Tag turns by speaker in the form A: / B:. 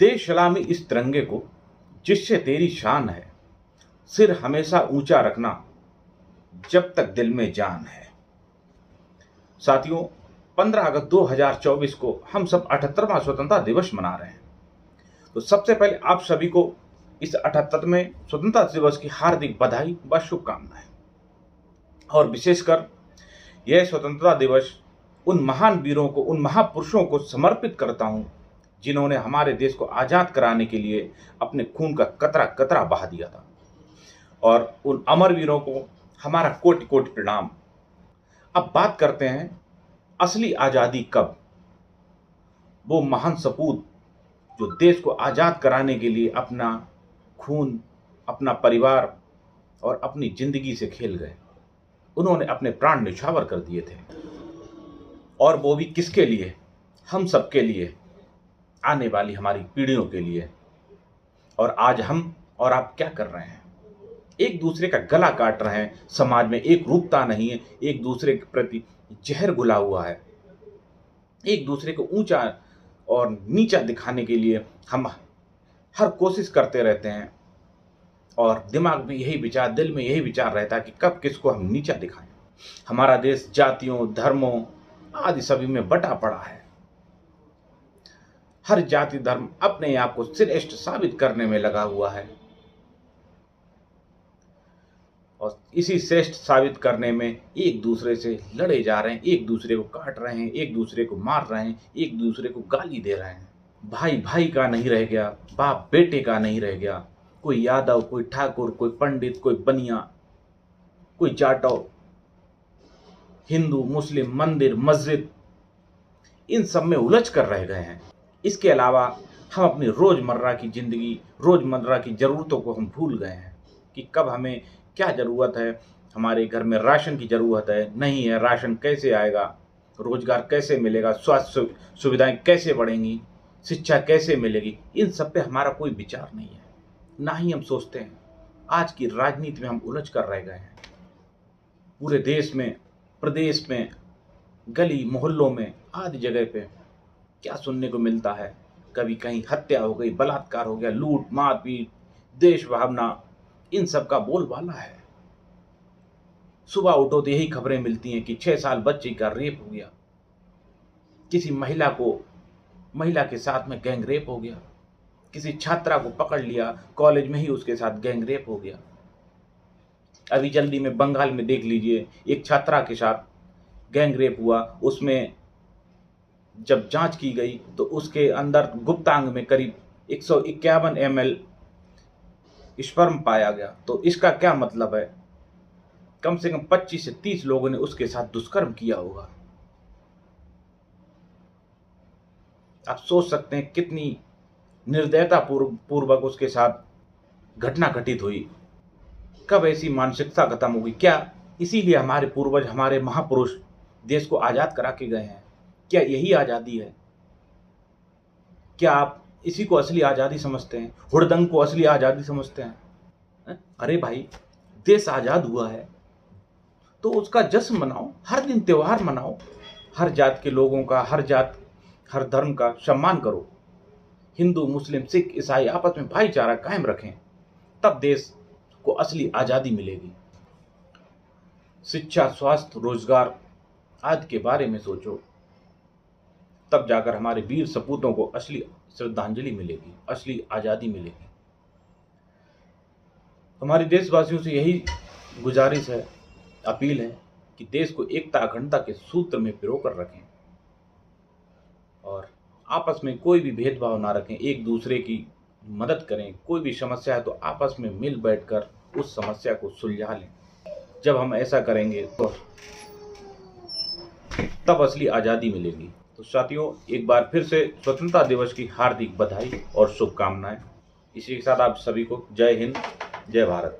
A: दे सलामी इस तिरंगे को जिससे तेरी शान है, सिर हमेशा ऊंचा रखना जब तक दिल में जान है। साथियों, 15 अगस्त 2024 को हम सब 78वां स्वतंत्रता दिवस मना रहे हैं। तो सबसे पहले आप सभी को इस 78वें स्वतंत्रता दिवस की हार्दिक बधाई व शुभकामनाएं। और विशेषकर यह स्वतंत्रता दिवस उन महान वीरों को, उन महापुरुषों को समर्पित करता हूं जिन्होंने हमारे देश को आज़ाद कराने के लिए अपने खून का कतरा कतरा बहा दिया था। और उन अमर वीरों को हमारा कोटि कोटि प्रणाम। अब बात करते हैं असली आज़ादी कब। वो महान सपूत जो देश को आज़ाद कराने के लिए अपना खून, अपना परिवार और अपनी जिंदगी से खेल गए, उन्होंने अपने प्राण न्यौछावर कर दिए थे। और वो भी किसके लिए? हम सबके लिए, आने वाली हमारी पीढ़ियों के लिए। और आज हम और आप क्या कर रहे हैं? एक दूसरे का गला काट रहे हैं। समाज में एक रूपता नहीं है, एक दूसरे के प्रति जहर घुला हुआ है। एक दूसरे को ऊंचा और नीचा दिखाने के लिए हम हर कोशिश करते रहते हैं और दिमाग में यही विचार, दिल में यही विचार रहता है कि कब किसको हम नीचा दिखाएं। हमारा देश जातियों, धर्मों आदि सभी में बटा पड़ा है। हर जाति धर्म अपने आप को श्रेष्ठ साबित करने में लगा हुआ है और इसी श्रेष्ठ साबित करने में एक दूसरे से लड़े जा रहे हैं, एक दूसरे को काट रहे हैं, एक दूसरे को मार रहे हैं, एक दूसरे को गाली दे रहे हैं। भाई भाई का नहीं रह गया, बाप बेटे का नहीं रह गया। कोई यादव, कोई ठाकुर, कोई पंडित, कोई बनिया, कोई जाटव, हिंदू, मुस्लिम, मंदिर, मस्जिद, इन सब में उलझ कर रह गए हैं। इसके अलावा हम अपनी रोजमर्रा की जिंदगी, रोजमर्रा की जरूरतों को हम भूल गए हैं कि कब हमें क्या जरूरत है। हमारे घर में राशन की जरूरत है, नहीं है, राशन कैसे आएगा, रोजगार कैसे मिलेगा, स्वास्थ्य सुविधाएं कैसे बढ़ेंगी, शिक्षा कैसे मिलेगी, इन सब पे हमारा कोई विचार नहीं है, ना ही हम सोचते हैं। आज की राजनीति में हम उलझ कर रह गए हैं। पूरे देश में, प्रदेश में, गली मोहल्लों में आदि जगह पे क्या सुनने को मिलता है? कभी कहीं हत्या हो गई, बलात्कार हो गया, लूट मारपीट, देश भावना, इन सब का बोलबाला है। सुबह उठो तो यही खबरें मिलती हैं कि 6 साल बच्चे का रेप हो गया, किसी महिला के साथ में गैंग रेप हो गया, किसी छात्रा को पकड़ लिया कॉलेज में ही, उसके साथ गैंग रेप हो गया। अभी जल्दी में बंगाल में देख लीजिए, एक छात्रा के साथ गैंग रेप हुआ। उसमें जब जांच की गई तो उसके अंदर गुप्तांग में करीब 151 ml स्पर्म पाया गया। तो इसका क्या मतलब है? कम से कम 25 से 30 लोगों ने उसके साथ दुष्कर्म किया होगा। आप सोच सकते हैं कितनी निर्दयता पूर्वक उसके साथ घटना घटित हुई। कब ऐसी मानसिकता खत्म होगी? क्या इसीलिए हमारे पूर्वज, हमारे महापुरुष देश को आजाद करा के गए हैं? क्या यही आजादी है? क्या आप इसी को असली आजादी समझते हैं? हुड़दंग को असली आजादी समझते हैं? अरे भाई, देश आजाद हुआ है तो उसका जश्न मनाओ, हर दिन त्योहार मनाओ, हर जात के लोगों का, हर जात, हर धर्म का सम्मान करो। हिंदू, मुस्लिम, सिख, ईसाई आपस में भाईचारा कायम रखें, तब देश को असली आजादी मिलेगी। शिक्षा, स्वास्थ्य, रोजगार आदि के बारे में सोचो, तब जाकर हमारे वीर सपूतों को असली श्रद्धांजलि मिलेगी, असली आजादी मिलेगी। हमारे देशवासियों से यही गुजारिश है, अपील है कि देश को एकता अखंडता के सूत्र में पिरोकर रखें और आपस में कोई भी भेदभाव ना रखें, एक दूसरे की मदद करें। कोई भी समस्या है तो आपस में मिल बैठकर उस समस्या को सुलझा लें। जब हम ऐसा करेंगे तो तब असली आज़ादी मिलेगी। तो साथियों, एक बार फिर से स्वतंत्रता दिवस की हार्दिक बधाई और शुभकामनाएं। इसी के साथ आप सभी को जय हिंद, जय भारत।